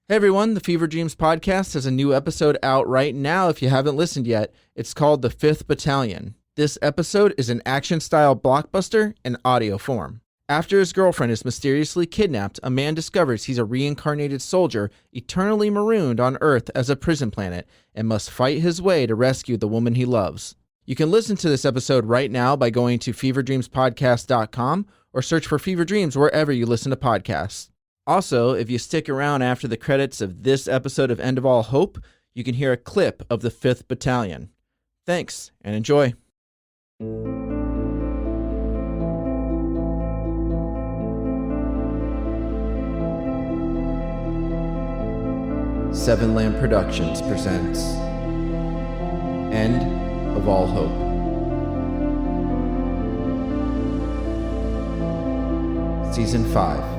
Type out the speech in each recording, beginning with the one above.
Hey everyone, the Fever Dreams podcast has a new episode out right now if you haven't listened yet. It's called The 5th Battalion. This episode is an action-style blockbuster in audio form. After his girlfriend is mysteriously kidnapped, a man discovers he's a reincarnated soldier eternally marooned on Earth as a prison planet and must fight his way to rescue the woman he loves. You can listen to this episode right now by going to feverdreamspodcast.com or search for Fever Dreams wherever you listen to podcasts. Also, if you stick around after the credits of this episode of End of All Hope, you can hear a clip of the 5th Battalion. Thanks, and enjoy. Seven Lamb Productions presents End of All Hope. Season 5.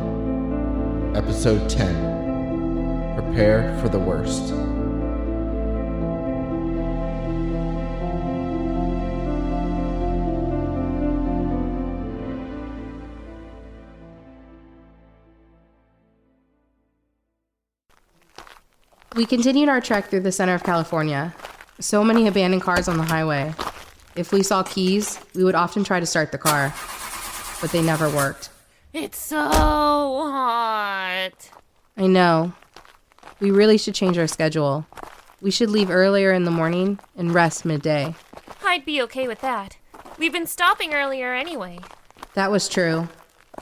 Episode 10, Prepare for the Worst. We continued our trek through the center of California. So many abandoned cars on the highway. If we saw keys, we would often try to start the car, but they never worked. It's so hot. I know. We really should change our schedule. We should leave earlier in the morning and rest midday. I'd be okay with that. We've been stopping earlier anyway. That was true,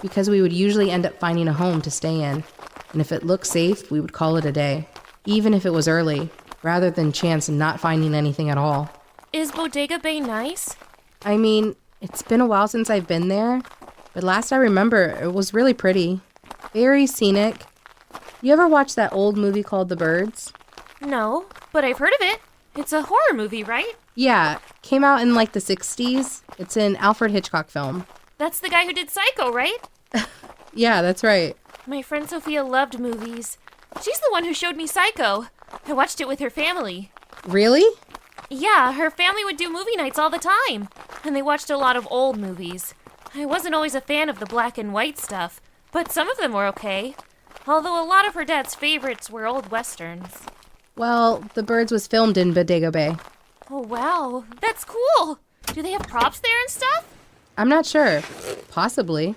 because we would usually end up finding a home to stay in, and if it looked safe, we would call it a day, even if it was early, rather than chance not finding anything at all. Is Bodega Bay nice? I mean, it's been a while since I've been there, but last I remember, it was really pretty. Very scenic. You ever watch that old movie called The Birds? No, but I've heard of it. It's a horror movie, right? Yeah, came out in like the 60s. It's an Alfred Hitchcock film. That's the guy who did Psycho, right? Yeah, that's right. My friend Sophia loved movies. She's the one who showed me Psycho. I watched it with her family. Really? Yeah, her family would do movie nights all the time. And they watched a lot of old movies. I wasn't always a fan of the black and white stuff, but some of them were okay. Although a lot of her dad's favorites were old westerns. Well, The Birds was filmed in Bodega Bay. Oh, wow. That's cool. Do they have props there and stuff? I'm not sure. Possibly.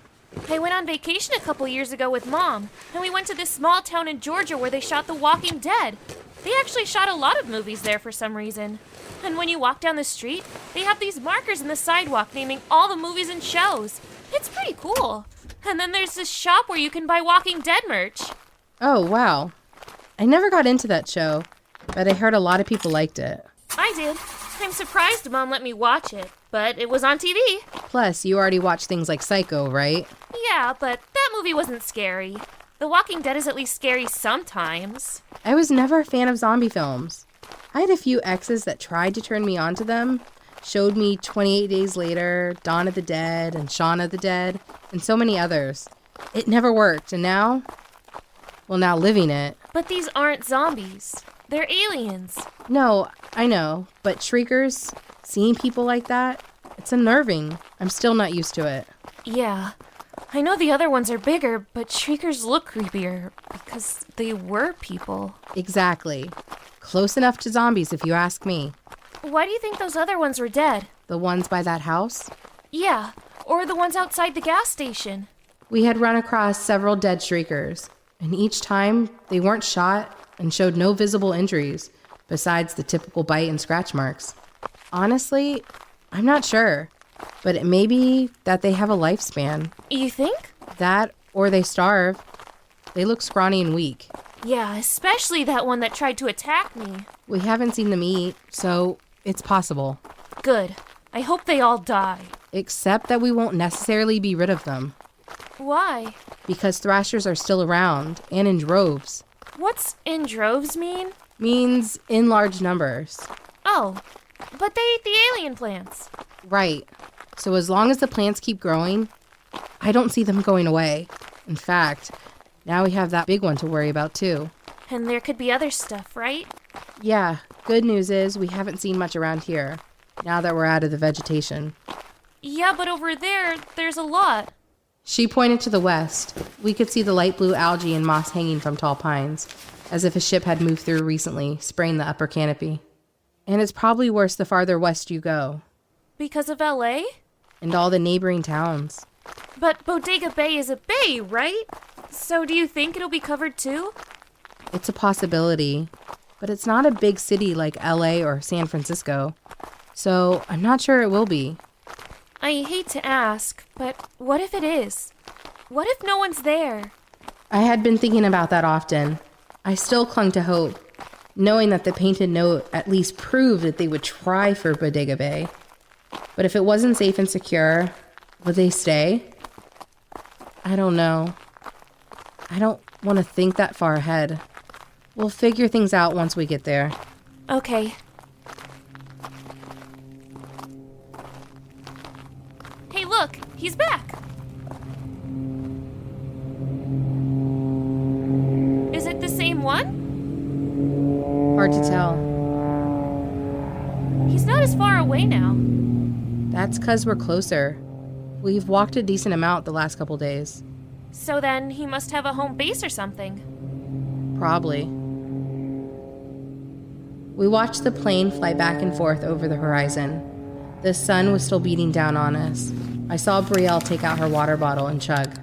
I went on vacation a couple years ago with Mom, and we went to this small town in Georgia where they shot The Walking Dead. They actually shot a lot of movies there for some reason. And when you walk down the street, they have these markers in the sidewalk naming all the movies and shows. It's pretty cool. And then there's this shop where you can buy Walking Dead merch. Oh, wow. I never got into that show, but I heard a lot of people liked it. I did. I'm surprised Mom let me watch it, but it was on TV. Plus, you already watched things like Psycho, right? Yeah, but that movie wasn't scary. The Walking Dead is at least scary sometimes. I was never a fan of zombie films. I had a few exes that tried to turn me on to them, showed me 28 Days Later, Dawn of the Dead, and Shaun of the Dead, and so many others. It never worked, and now living it. But these aren't zombies. They're aliens. No, I know, but shriekers, seeing people like that, it's unnerving. I'm still not used to it. Yeah. I know the other ones are bigger, but shriekers look creepier because they were people. Exactly. Close enough to zombies, if you ask me. Why do you think those other ones were dead? The ones by that house? Yeah, or the ones outside the gas station. We had run across several dead shriekers, and each time they weren't shot and showed no visible injuries, besides the typical bite and scratch marks. Honestly, I'm not sure, but it may be that they have a lifespan. You think? That, or they starve. They look scrawny and weak. Yeah, especially that one that tried to attack me. We haven't seen them eat, so it's possible. Good. I hope they all die. Except that we won't necessarily be rid of them. Why? Because thrashers are still around, and in droves. What's in droves mean? Means in large numbers. Oh, but they eat the alien plants. Right. So as long as the plants keep growing, I don't see them going away. In fact, now we have that big one to worry about too. And there could be other stuff, right? Yeah, good news is we haven't seen much around here, now that we're out of the vegetation. Yeah, but over there, there's a lot. She pointed to the west. We could see the light blue algae and moss hanging from tall pines. as if a ship had moved through recently, spraying the upper canopy. And it's probably worse the farther west you go. Because of LA? And all the neighboring towns. But Bodega Bay is a bay, right? So do you think it'll be covered too? It's a possibility, but it's not a big city like LA or San Francisco. So I'm not sure it will be. I hate to ask, but what if it is? What if no one's there? I had been thinking about that often. I still clung to hope, knowing that the painted note at least proved that they would try for Bodega Bay. But if it wasn't safe and secure, would they stay? I don't know. I don't want to think that far ahead. We'll figure things out once we get there. Okay. Hey, look! He's back! Is it the same one? Hard to tell. He's not as far away now. That's 'cause we're closer. We've walked a decent amount the last couple days. So then he must have a home base or something. Probably. We watched the plane fly back and forth over the horizon. The sun was still beating down on us. I saw Brielle take out her water bottle and chug.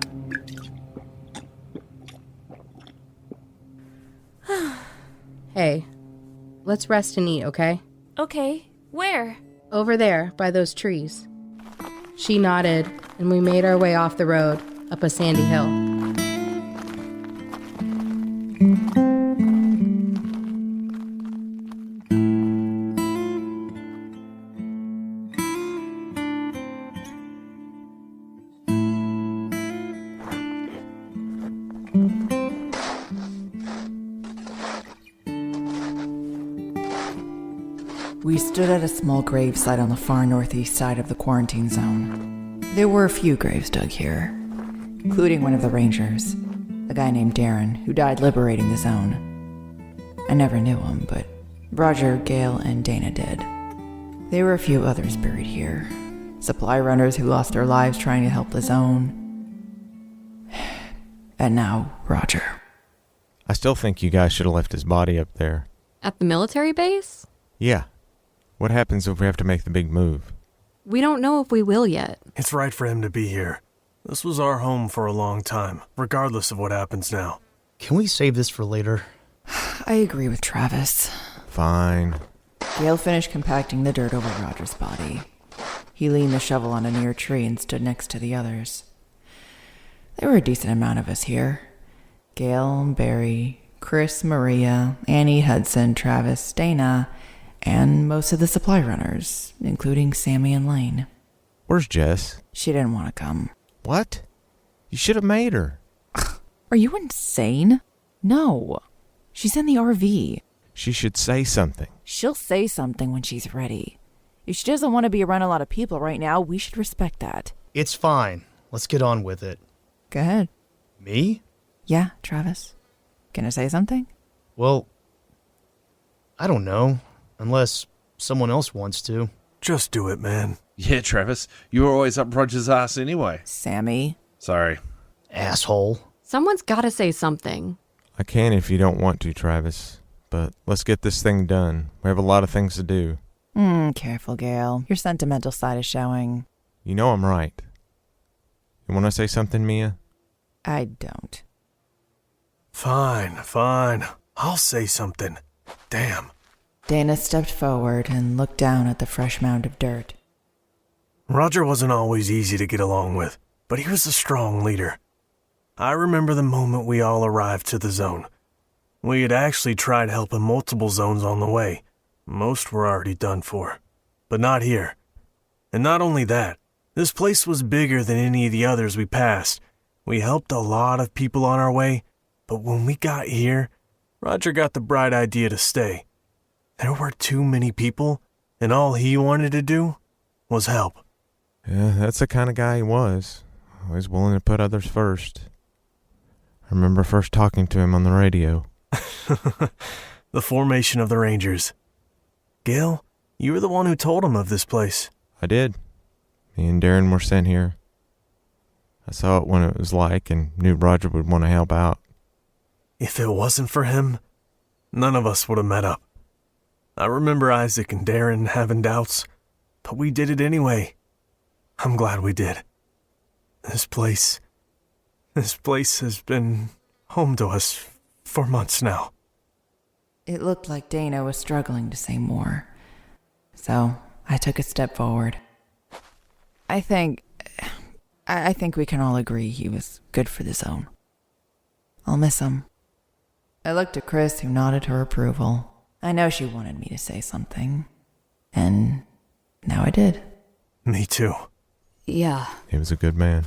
Hey, let's rest and eat, okay? Okay, where? Over there, by those trees. She nodded, and we made our way off the road, up a sandy hill. We stood at a small gravesite on the far northeast side of the quarantine zone. There were a few graves dug here, including one of the rangers, a guy named Darren, who died liberating the zone. I never knew him, but Roger, Gail, and Dana did. There were a few others buried here. Supply runners who lost their lives trying to help the zone. And now, Roger. I still think you guys should have left his body up there. At the military base? Yeah. What happens if we have to make the big move? We don't know if we will yet. It's right for him to be here. This was our home for a long time, regardless of what happens now. Can we save this for later? I agree with Travis. Fine. Gail finished compacting the dirt over Roger's body. He leaned the shovel on a near tree and stood next to the others. There were a decent amount of us here. Gail, Barry, Chris, Maria, Annie, Hudson, Travis, Dana, and most of the supply runners, including Sammy and Lane. Where's Jess? She didn't want to come. What? You should have made her. Are you insane? No. She's in the RV. She should say something. She'll say something when she's ready. If she doesn't want to be around a lot of people right now, we should respect that. It's fine. Let's get on with it. Go ahead. Me? Yeah, Travis. Can I say something? Well, I don't know. Unless someone else wants to. Just do it, man. Yeah, Travis. You were always up Roger's ass anyway. Sammy. Sorry. Asshole. Someone's gotta say something. I can if you don't want to, Travis. But let's get this thing done. We have a lot of things to do. Careful, Gail. Your sentimental side is showing. You know I'm right. You want to say something, Mia? I don't. Fine. I'll say something. Damn. Dana stepped forward and looked down at the fresh mound of dirt. Roger wasn't always easy to get along with, but he was a strong leader. I remember the moment we all arrived to the zone. We had actually tried helping multiple zones on the way. Most were already done for, but not here. And not only that, this place was bigger than any of the others we passed. We helped a lot of people on our way, but when we got here, Roger got the bright idea to stay. There were too many people, and all he wanted to do was help. Yeah, that's the kind of guy he was. Always willing to put others first. I remember first talking to him on the radio. The formation of the Rangers. Gail, you were the one who told him of this place. I did. Me and Darren were sent here. I saw it when it was like and knew Roger would want to help out. If it wasn't for him, none of us would have met up. I remember Isaac and Darren having doubts, but we did it anyway. I'm glad we did. This place has been home to us for months now. It looked like Dana was struggling to say more, so I took a step forward. I think we can all agree he was good for the zone. I'll miss him. I looked at Chris, who nodded her approval. I know she wanted me to say something, and now I did. Me too. Yeah. He was a good man.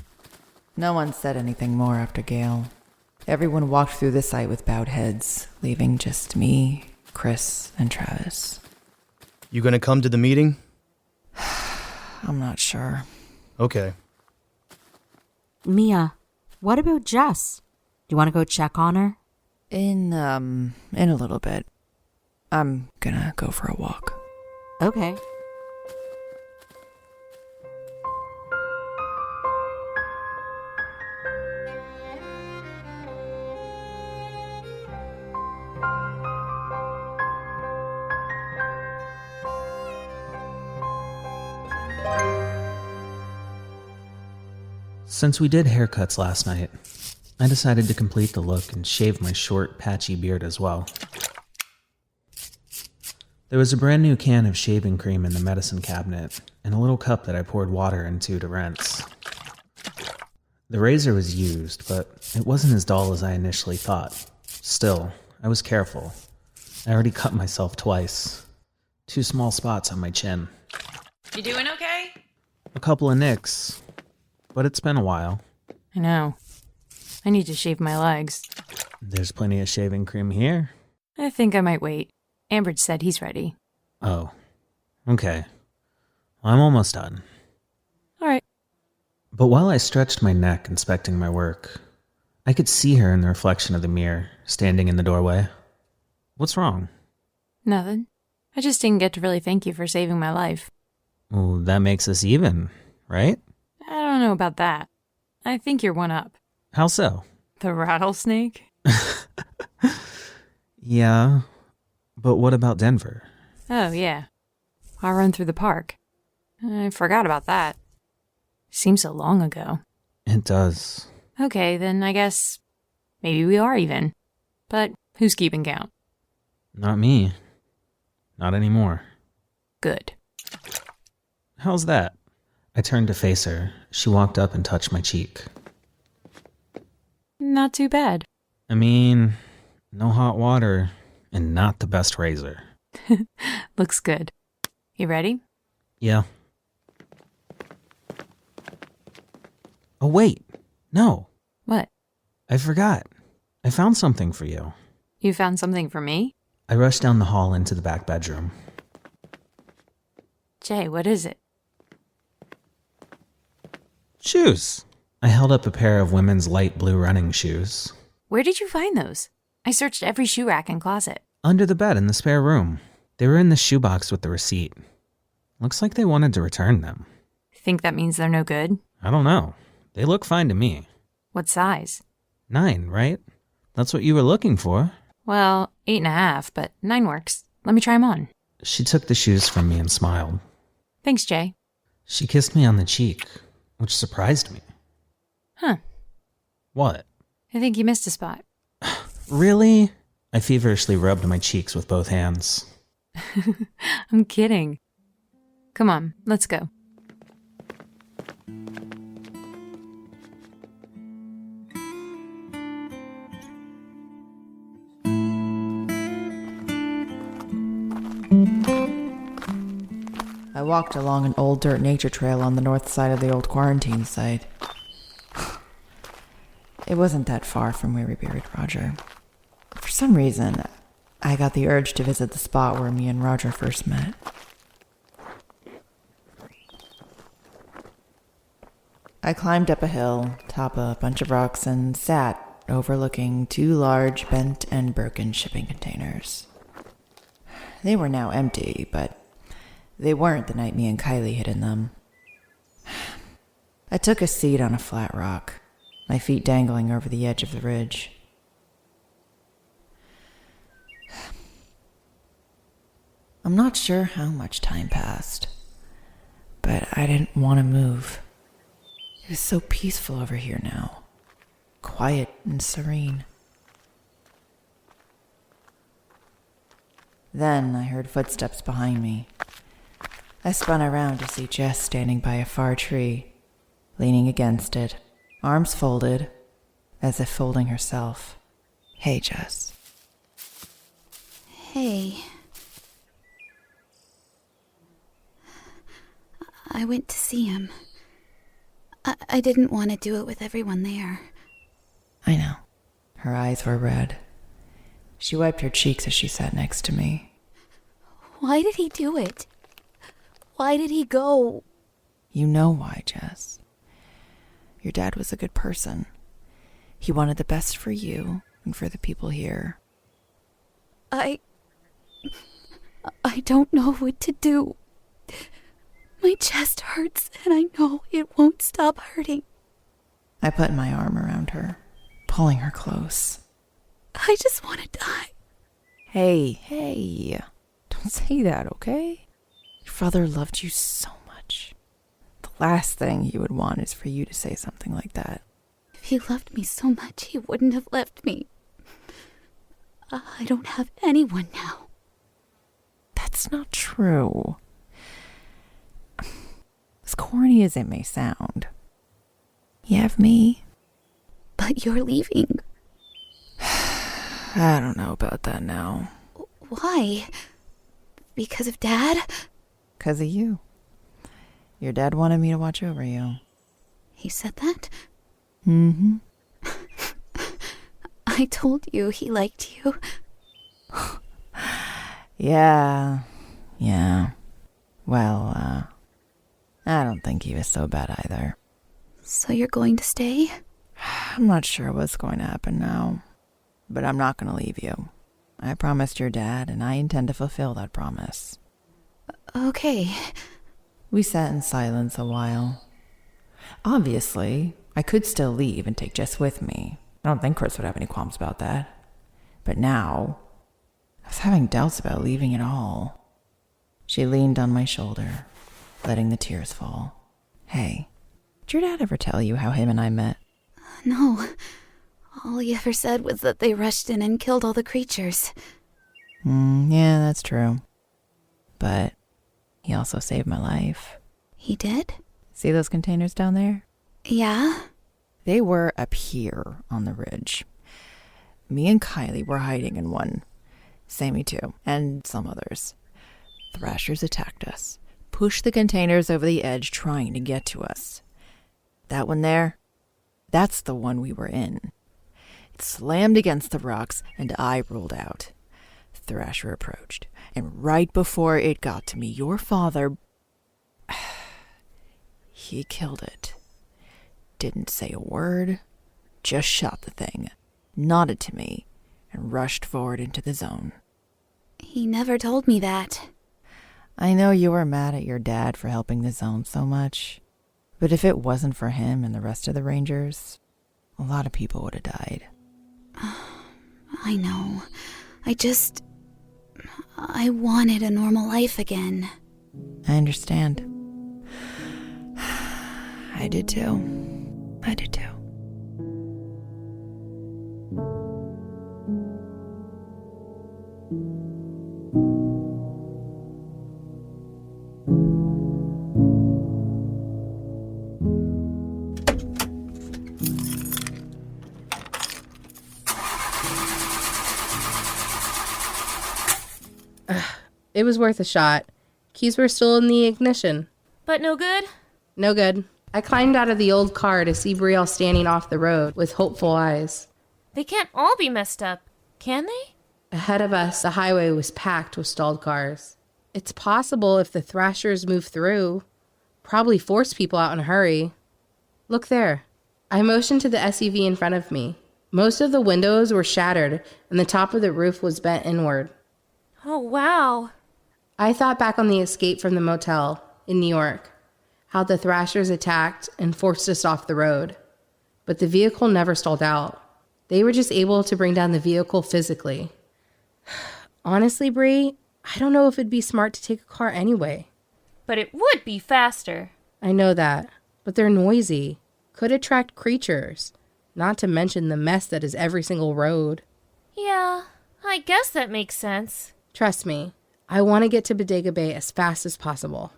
No one said anything more after Gale. Everyone walked through the site with bowed heads, leaving just me, Chris, and Travis. You gonna come to the meeting? I'm not sure. Okay. Mia, what about Jess? Do you want to go check on her? In a little bit. I'm gonna go for a walk. Okay. Since we did haircuts last night, I decided to complete the look and shave my short, patchy beard as well. There was a brand new can of shaving cream in the medicine cabinet, and a little cup that I poured water into to rinse. The razor was used, but it wasn't as dull as I initially thought. Still, I was careful. I already cut myself twice. 2 small spots on my chin. You doing okay? A couple of nicks, but it's been a while. I know. I need to shave my legs. There's plenty of shaving cream here. I think I might wait. Ambridge said he's ready. Oh, okay. I'm almost done. All right. But while I stretched my neck inspecting my work, I could see her in the reflection of the mirror, standing in the doorway. What's wrong? Nothing. I just didn't get to really thank you for saving my life. Well, that makes us even, right? I don't know about that. I think you're one up. How so? The rattlesnake? Yeah, but what about Denver? Oh, yeah. I'll run through the park. I forgot about that. Seems so long ago. It does. Okay, then I guess maybe we are even. But who's keeping count? Not me. Not anymore. Good. How's that? I turned to face her. She walked up and touched my cheek. Not too bad. I mean, no hot water and not the best razor. Looks good. You ready? Yeah. Oh, wait. No. What? I forgot. I found something for you. You found something for me? I rushed down the hall into the back bedroom. Jay, what is it? Shoes. I held up a pair of women's light blue running shoes. Where did you find those? I searched every shoe rack and closet. Under the bed in the spare room. They were in the shoebox with the receipt. Looks like they wanted to return them. Think that means they're no good? I don't know. They look fine to me. What size? 9, right? That's what you were looking for. Well, 8.5, but 9 works. Let me try them on. She took the shoes from me and smiled. Thanks, Jay. She kissed me on the cheek, which surprised me. Huh. What? I think you missed a spot. Really? I feverishly rubbed my cheeks with both hands. I'm kidding. Come on, let's go. I walked along an old dirt nature trail on the north side of the old quarantine site. It wasn't that far from where we buried Roger. For some reason, I got the urge to visit the spot where me and Roger first met. I climbed up a hill, top a bunch of rocks, and sat overlooking 2 large bent and broken shipping containers. They were now empty, but they weren't the night me and Kylie hid in them. I took a seat on a flat rock, my feet dangling over the edge of the ridge. I'm not sure how much time passed, but I didn't want to move. It was so peaceful over here now. Quiet and serene. Then I heard footsteps behind me. I spun around to see Jess standing by a far tree, leaning against it, arms folded, as if folding herself. Hey, Jess. Hey. I went to see him. I didn't want to do it with everyone there. I know. Her eyes were red. She wiped her cheeks as she sat next to me. Why did he do it? Why did he go? You know why, Jess. Your dad was a good person. He wanted the best for you and for the people here. I don't know what to do. My chest hurts, and I know it won't stop hurting. I put my arm around her, pulling her close. I just want to die. Hey, don't say that, okay? Your father loved you so much. The last thing he would want is for you to say something like that. If he loved me so much, he wouldn't have left me. I don't have anyone now. That's not true. As corny as it may sound, you have me. But you're leaving. I don't know about that now. Why? Because of Dad? Because of you. Your dad wanted me to watch over you. He said that? Mm-hmm. I told you he liked you. Yeah. Well, I don't think he was so bad either. So you're going to stay? I'm not sure what's going to happen now, but I'm not going to leave you. I promised your dad, and I intend to fulfill that promise. Okay. We sat in silence a while. Obviously, I could still leave and take Jess with me. I don't think Chris would have any qualms about that. But now, I was having doubts about leaving at all. She leaned on my shoulder, letting the tears fall. Hey, did your dad ever tell you how him and I met? No. All he ever said was that they rushed in and killed all the creatures. Yeah, that's true. But he also saved my life. He did? See those containers down there? Yeah? They were up here on the ridge. Me and Kylie were hiding in one. Sammy too, and some others. Thrashers attacked us, pushed the containers over the edge trying to get to us. That one there, that's the one we were in. It slammed against the rocks and I rolled out. Thrasher approached, and right before it got to me, your father... he killed it. Didn't say a word, just shot the thing, nodded to me, and rushed forward into the zone. He never told me that. I know you were mad at your dad for helping the zone so much, but if it wasn't for him and the rest of the Rangers, a lot of people would have died. I know. I wanted a normal life again. I understand. I did too. It was worth a shot. Keys were still in the ignition. But no good? No good. I climbed out of the old car to see Brielle standing off the road with hopeful eyes. They can't all be messed up, can they? Ahead of us, the highway was packed with stalled cars. It's possible if the Thrashers move through. Probably force people out in a hurry. Look there. I motioned to the SUV in front of me. Most of the windows were shattered and the top of the roof was bent inward. Oh, wow. I thought back on the escape from the motel in New York, how the Thrashers attacked and forced us off the road. But the vehicle never stalled out. They were just able to bring down the vehicle physically. Honestly, Bree, I don't know if it'd be smart to take a car anyway. But it would be faster. I know that, but they're noisy. Could attract creatures. Not to mention the mess that is every single road. Yeah, I guess that makes sense. Trust me, I want to get to Bodega Bay as fast as possible.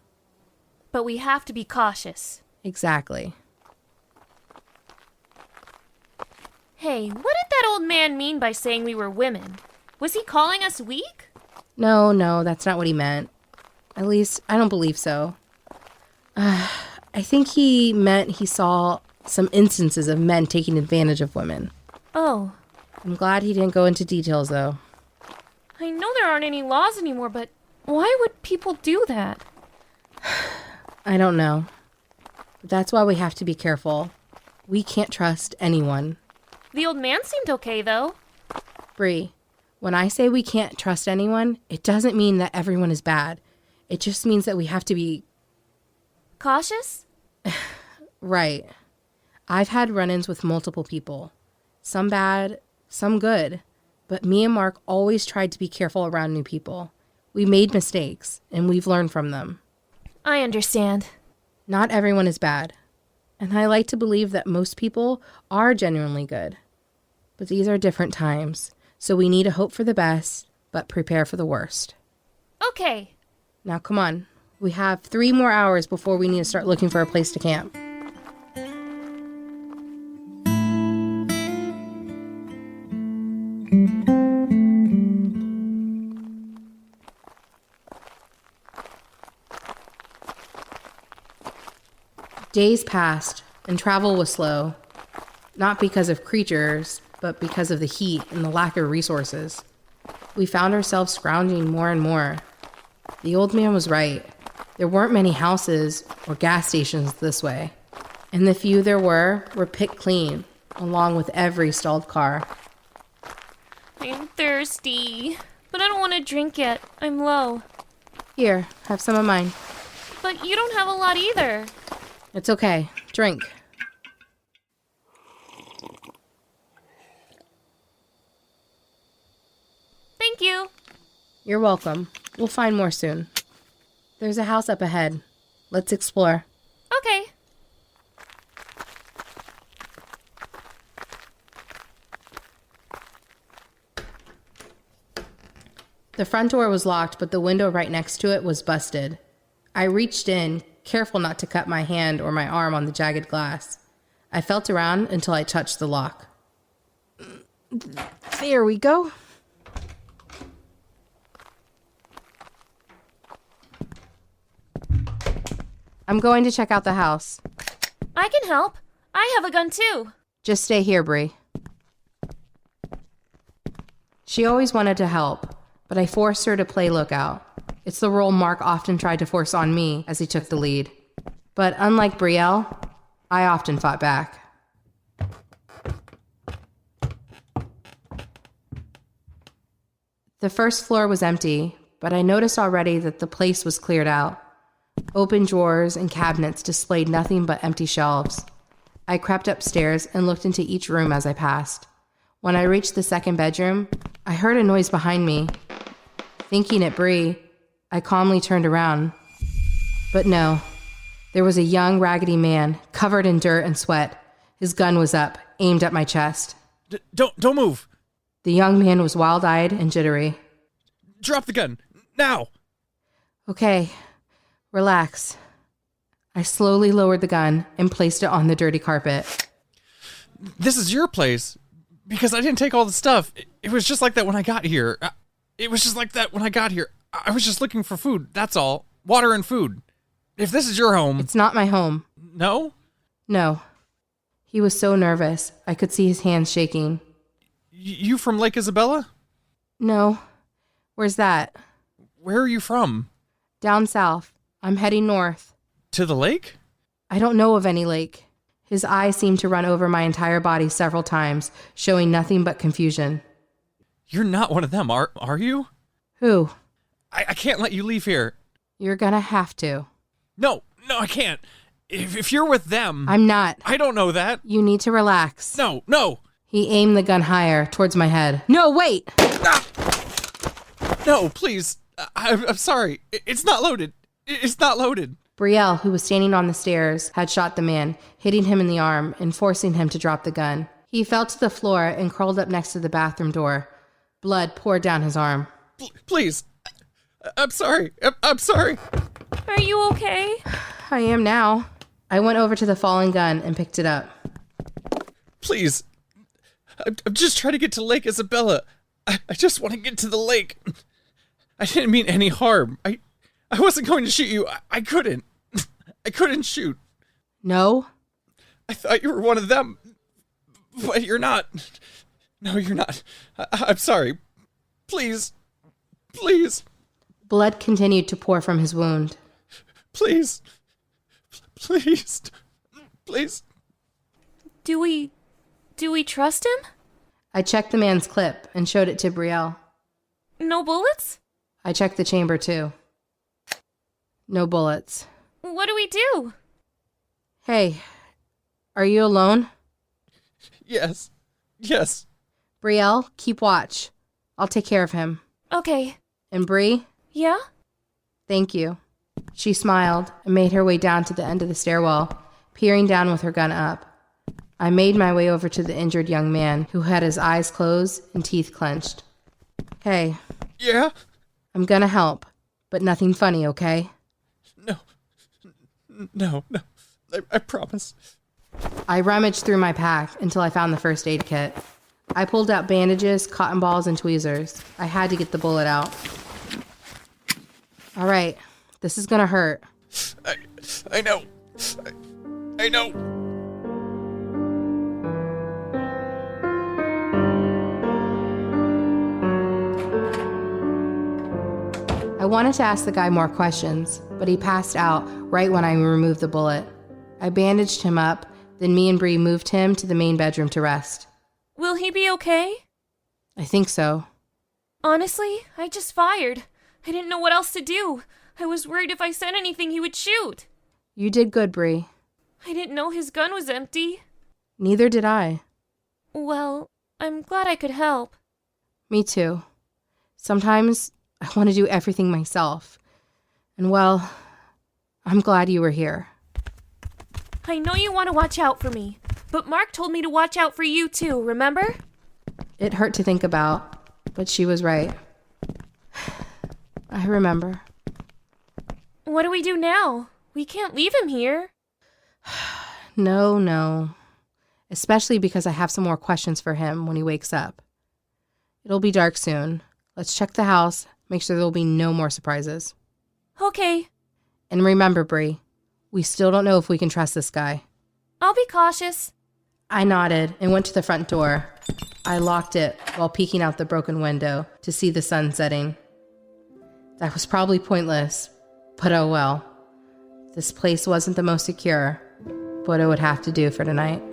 But we have to be cautious. Exactly. Hey, what did that old man mean by saying we were women? Was he calling us weak? No, that's not what he meant. At least, I don't believe so. I think he meant he saw some instances of men taking advantage of women. Oh. I'm glad he didn't go into details, though. I know there aren't any laws anymore, but why would people do that? I don't know. But that's why we have to be careful. We can't trust anyone. The old man seemed okay, though. Bree, when I say we can't trust anyone, it doesn't mean that everyone is bad. It just means that we have to be... Cautious? Right. I've had run-ins with multiple people. Some bad, some good. But me and Mark always tried to be careful around new people. We made mistakes, and we've learned from them. I understand. Not everyone is bad. And I like to believe that most people are genuinely good. But these are different times, so we need to hope for the best, but prepare for the worst. Okay. Now come on. We have 3 more hours before we need to start looking for a place to camp. Days passed, and travel was slow. Not because of creatures, but because of the heat and the lack of resources. We found ourselves scrounging more and more. The old man was right. There weren't many houses or gas stations this way. And the few there were picked clean, along with every stalled car. I'm thirsty, but I don't want to drink yet. I'm low. Here, have some of mine. But you don't have a lot either. It's okay. Drink. Thank you. You're welcome. We'll find more soon. There's a house up ahead. Let's explore. Okay. The front door was locked, but the window right next to it was busted. I reached in, careful not to cut my hand or my arm on the jagged glass. I felt around until I touched the lock. There we go. I'm going to check out the house. I can help. I have a gun too. Just stay here, Bree. She always wanted to help, but I forced her to play lookout. It's the role Mark often tried to force on me as he took the lead. But unlike Brielle, I often fought back. The first floor was empty, but I noticed already that the place was cleared out. Open drawers and cabinets displayed nothing but empty shelves. I crept upstairs and looked into each room as I passed. When I reached the second bedroom, I heard a noise behind me. Thinking it Bree, I calmly turned around. But no, there was a young, raggedy man, covered in dirt and sweat. His gun was up, aimed at my chest. Don't move! The young man was wild-eyed and jittery. Drop the gun, now! Okay, relax. I slowly lowered the gun and placed it on the dirty carpet. This is your place, because I didn't take all the stuff. It was just like that when I got here. I was just looking for food, that's all. Water and food. If this is your home... It's not my home. No? No. He was so nervous, I could see his hands shaking. You from Lake Isabella? No. Where's that? Where are you from? Down south. I'm heading north. To the lake? I don't know of any lake. His eyes seemed to run over my entire body several times, showing nothing but confusion. You're not one of them, are you? Who? I can't let you leave here. You're gonna have to. No, I can't. If you're with them... I'm not. I don't know that. You need to relax. No. He aimed the gun higher, towards my head. No, wait! Ah! No, please. I'm sorry. It's not loaded. It's not loaded. Brielle, who was standing on the stairs, had shot the man, hitting him in the arm and forcing him to drop the gun. He fell to the floor and crawled up next to the bathroom door. Blood poured down his arm. Please. I'm sorry. I'm sorry. Are you okay? I am now. I went over to the fallen gun and picked it up. Please. I'm just trying to get to Lake Isabella. I just want to get to the lake. I didn't mean any harm. I wasn't going to shoot you. I couldn't. I couldn't shoot. No? I thought you were one of them. But you're not. No, you're not. I'm sorry. Please. Please. Blood continued to pour from his wound. Please. Please. Please. Do we trust him? I checked the man's clip and showed it to Brielle. No bullets? I checked the chamber too. No bullets. What do we do? Hey, are you alone? Yes. Yes. Brielle, keep watch. I'll take care of him. Okay. And Bri? Yeah? Thank you. She smiled and made her way down to the end of the stairwell, peering down with her gun up. I made my way over to the injured young man who had his eyes closed and teeth clenched. Hey. Yeah? I'm gonna help, but nothing funny, okay? No. I promise. I rummaged through my pack until I found the first aid kit. I pulled out bandages, cotton balls, and tweezers. I had to get the bullet out. All right, this is gonna hurt. I know. I know. I wanted to ask the guy more questions, but he passed out right when I removed the bullet. I bandaged him up, then me and Bri moved him to the main bedroom to rest. Will he be okay? I think so. Honestly, I just fired. I didn't know what else to do. I was worried if I said anything he would shoot. You did good, Bri. I didn't know his gun was empty. Neither did I. Well, I'm glad I could help. Me too. Sometimes I want to do everything myself. And well, I'm glad you were here. I know you want to watch out for me, but Mark told me to watch out for you too, remember? It hurt to think about, but she was right. I remember. What do we do now? We can't leave him here. No. Especially because I have some more questions for him when he wakes up. It'll be dark soon. Let's check the house, make sure there'll be no more surprises. Okay. And remember, Bri, we still don't know if we can trust this guy. I'll be cautious. I nodded and went to the front door. I locked it while peeking out the broken window to see the sun setting. That was probably pointless, but oh well. This place wasn't the most secure, but it would have to do for tonight.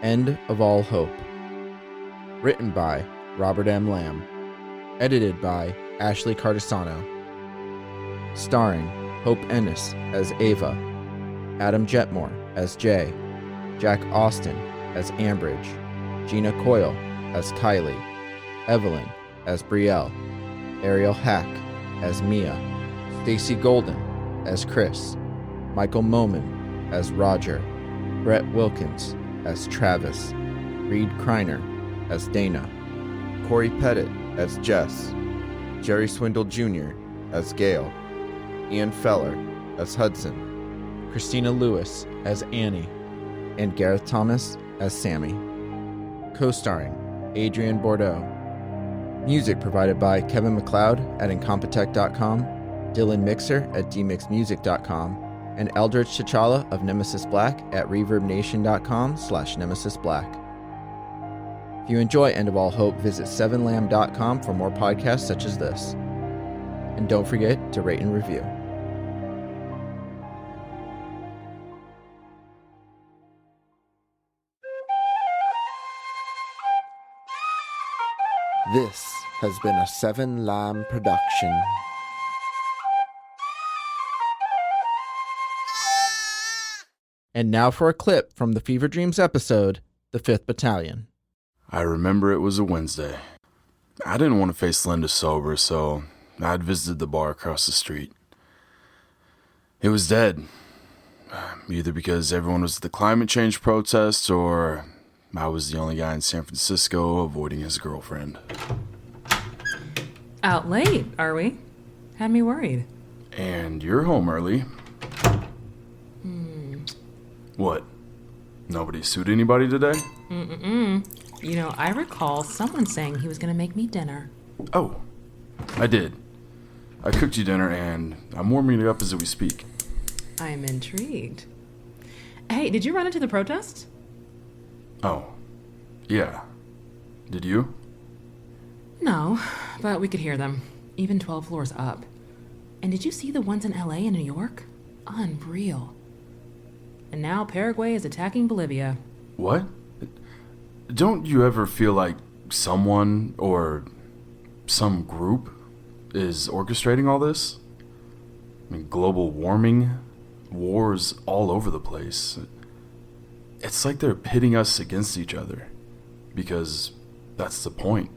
End of All Hope. Written by Robert M. Lamb. Edited by Ashley Cardisano. Starring Hope Ennis as Ava, Adam Jetmore as Jay, Jack Austin as Ambridge, Gina Coyle as Kylie, Evelyn as Brielle, Ariel Hack as Mia, Stacy Golden as Chris, Michael Moman as Roger, Brett Wilkins as Travis, Reed Kreiner as Dana, Corey Pettit as Jess, Jerry Swindle Jr. as Gail, Ian Feller as Hudson, Christina Lewis as Annie, and Gareth Thomas as Sammy. Co-starring Adrian Bordeaux. Music provided by Kevin MacLeod at Incompetech.com, Dylan Mixer at dmixmusic.com, and Eldritch T'Challa of Nemesis Black at reverbnation.com/nemesisblack. If you enjoy End of All Hope, visit 7lamb.com for more podcasts such as this. And don't forget to rate and review. This has been a 7Lamb production. And now for a clip from the Fever Dreams episode, The 5th Battalion. I remember it was a Wednesday. I didn't want to face Linda sober, so I'd visited the bar across the street. It was dead. Either because everyone was at the climate change protests, or I was the only guy in San Francisco avoiding his girlfriend. Out late, are we? Had me worried. And you're home early. What? Nobody sued anybody today? You know, I recall someone saying he was going to make me dinner. Oh, I did. I cooked you dinner, and I'm warming it up as we speak. I'm intrigued. Hey, did you run into the protest? Oh, yeah. Did you? No, but we could hear them, even 12 floors up. And did you see the ones in LA and New York? Unreal. And now Paraguay is attacking Bolivia. What? Don't you ever feel like someone or some group is orchestrating all this? I mean, global warming, wars all over the place. It's like they're pitting us against each other, because that's the point.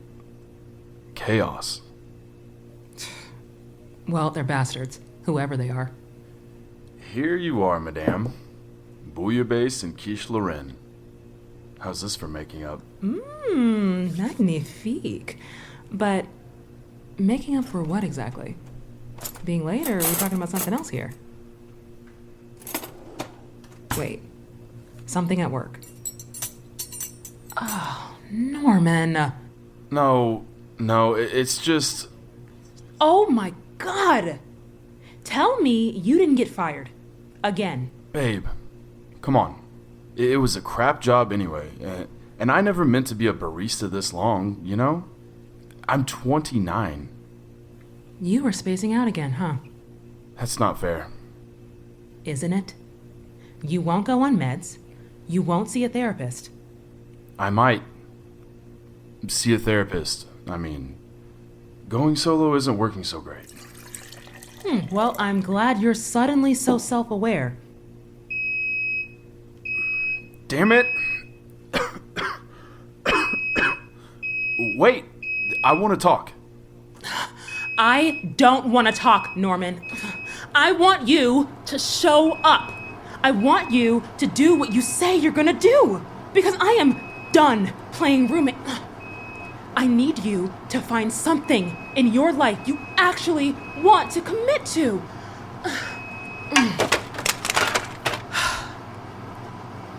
Chaos. Well, they're bastards, whoever they are. Here you are, madame. Bouillabaisse and quiche Lorraine. How's this for making up? Magnifique. But making up for what exactly? Being late, or are we talking about something else here? Wait. Something at work. Oh, Norman. No, it's just... Oh my God! Tell me you didn't get fired. Again. Babe, come on. It was a crap job anyway, and I never meant to be a barista this long, you know? I'm 29. You were spacing out again, huh? That's not fair. Isn't it? You won't go on meds. You won't see a therapist. I might see a therapist. I mean, going solo isn't working so great. Well, I'm glad you're suddenly so self-aware. Damn it! Wait, I want to talk. I don't want to talk, Norman. I want you to show up. I want you to do what you say you're gonna do. Because I am done playing roommate. I need you to find something in your life you actually want to commit to.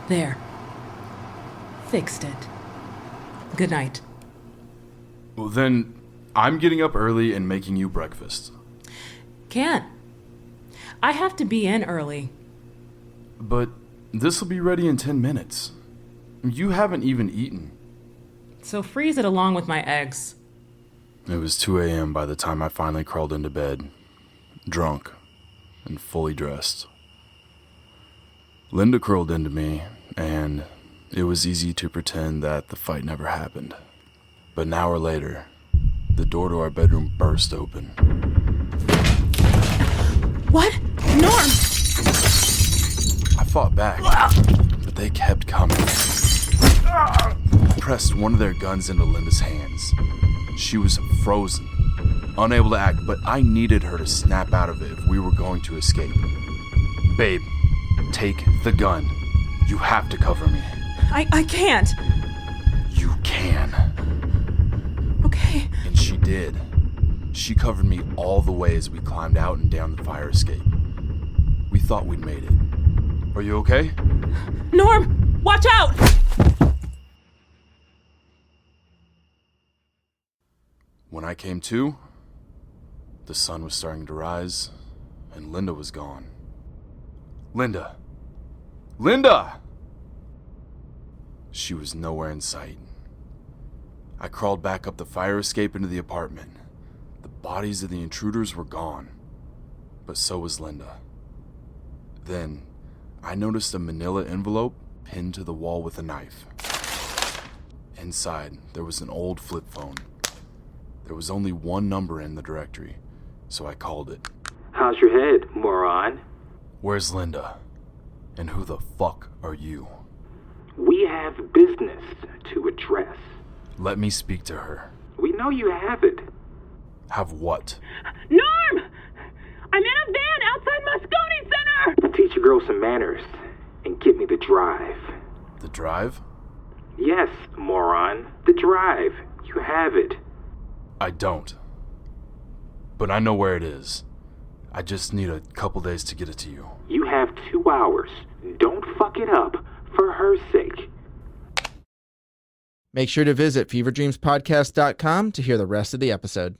There. Fixed it. Good night. Well, then, I'm getting up early and making you breakfast. Can't. I have to be in early. But this will be ready in 10 minutes. You haven't even eaten. So freeze it along with my eggs. It was 2 a.m. by the time I finally crawled into bed, drunk and fully dressed. Linda curled into me, and it was easy to pretend that the fight never happened. But an hour later, the door to our bedroom burst open. What? Norm! I fought back, but they kept coming. Pressed one of their guns into Linda's hands. She was frozen, unable to act, but I needed her to snap out of it if we were going to escape. Babe, take the gun. You have to cover me. I can't. You can. Okay. And she did. She covered me all the way as we climbed out and down the fire escape. We thought we'd made it. Are you okay? Norm, watch out! When I came to, the sun was starting to rise, and Linda was gone. Linda! Linda! She was nowhere in sight. I crawled back up the fire escape into the apartment. The bodies of the intruders were gone, but so was Linda. Then, I noticed a manila envelope pinned to the wall with a knife. Inside, there was an old flip phone. There was only one number in the directory, so I called it. How's your head, moron? Where's Linda? And who the fuck are you? We have business to address. Let me speak to her. We know you have it. Have what? Norm! I'm in a van outside Moscone Center! Teach a girl some manners and give me the drive. The drive? Yes, moron. The drive. You have it. I don't. But I know where it is. I just need a couple days to get it to you. You have 2 hours. Don't fuck it up, for her sake. Make sure to visit feverdreamspodcast.com to hear the rest of the episode.